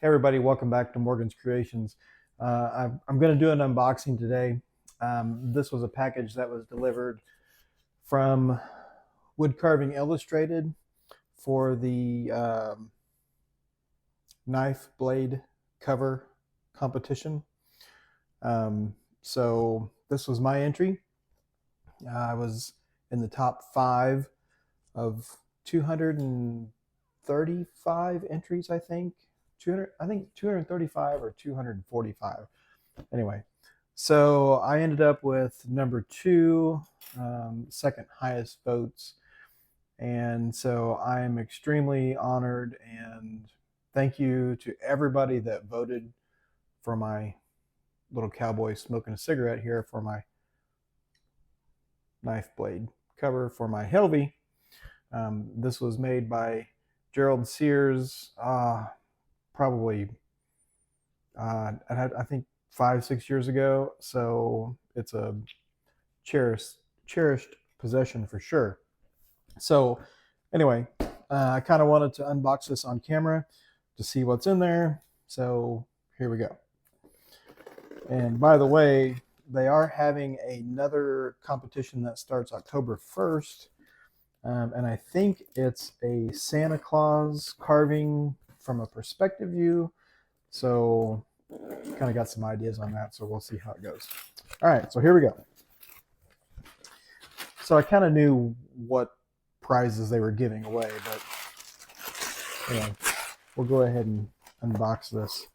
Hey everybody, welcome back to Morgan's Creations. I'm going to do an unboxing today. This was a package that was delivered from Woodcarving Illustrated for the knife blade cover competition. So this was my entry. I was in the top 5 of 235 entries, I think. 235 or 245. Anyway, so I ended up with number 2, second highest votes. And so I'm extremely honored, and thank you to everybody that voted for my little cowboy smoking a cigarette here for my knife blade cover for my Helvey. This was made by Gerald Sears, probably I think 5-6 years ago, so it's a cherished possession for sure. So anyway, I kind of wanted to unbox this on camera to see what's in there, so here we go. And by the way, they are having another competition that starts October 1st, and I think it's a Santa Claus carving from a perspective view. So kind of got some ideas on that, so we'll see how it goes. All right, so here we go. So I kind of knew what prizes they were giving away, but anyway, we'll go ahead and unbox this.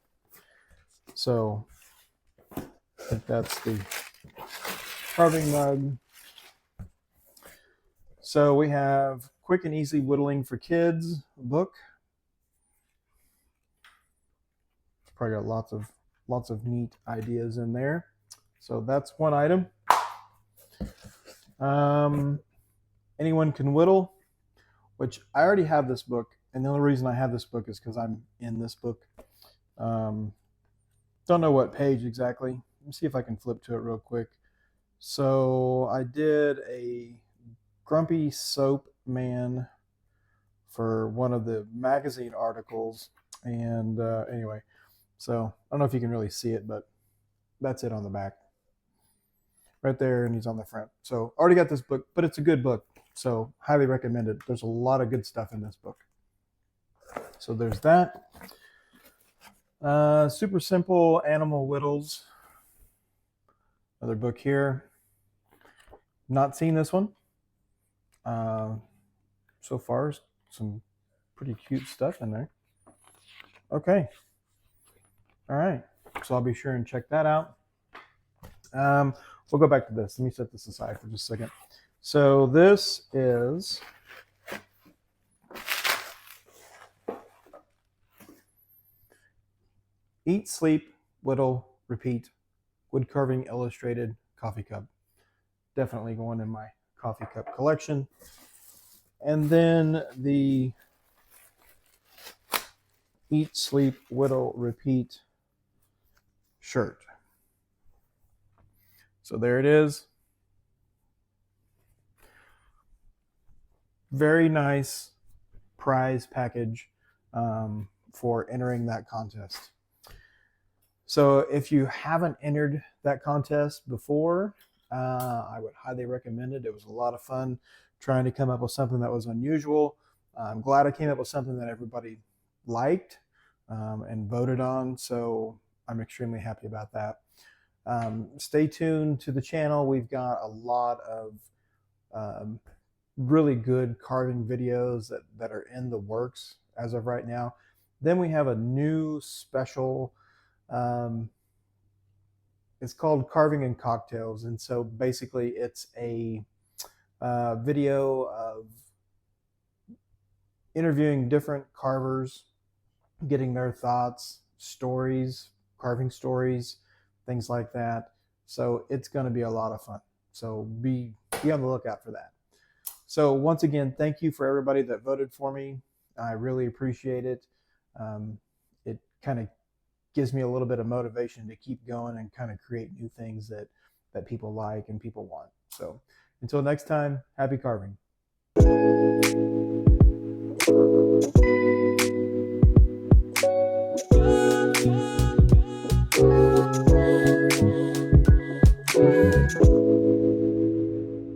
So I think that's the carving mug. So we have Quick and Easy Whittling for Kids book. Probably got lots of neat ideas in there. So that's one item. Anyone Can Whittle, which I already have this book, and the only reason I have this book is because I'm in this book. Don't know what page exactly. Let me see if I can flip to it real quick. So I did a Grumpy Soap Man for one of the magazine articles, and anyway, so I don't know if you can really see it, but that's it on the back right there, and he's on the front. So already got this book, but it's a good book, so highly recommend it. There's a lot of good stuff in this book. So there's that. Super Simple Animal Whittles, another book here. Not seen this one. So far, some pretty cute stuff in there. Okay. All right. So I'll be sure and check that out. We'll go back to this. Let me set this aside for just a second. So this is Eat, Sleep, Whittle, Repeat, Woodcarving Illustrated coffee cup. Definitely going in my coffee cup collection. And then the Eat, Sleep, Whittle, Repeat shirt. So there it is. Very nice prize package for entering that contest. So if you haven't entered that contest before, I would highly recommend it. It was a lot of fun trying to come up with something that was unusual. I'm glad I came up with something that everybody liked and voted on, so I'm extremely happy about that. Stay tuned to the channel. We've got a lot of really good carving videos that are in the works as of right now. Then we have a new special, it's called Carving and Cocktails, and so basically it's a video of interviewing different carvers, getting their thoughts, stories, carving stories, things like that. So it's going to be a lot of fun. So be on the lookout for that. So once again, thank you for everybody that voted for me. I really appreciate it. It kind of gives me a little bit of motivation to keep going and kind of create new things that people like and people want. So until next time, happy carving.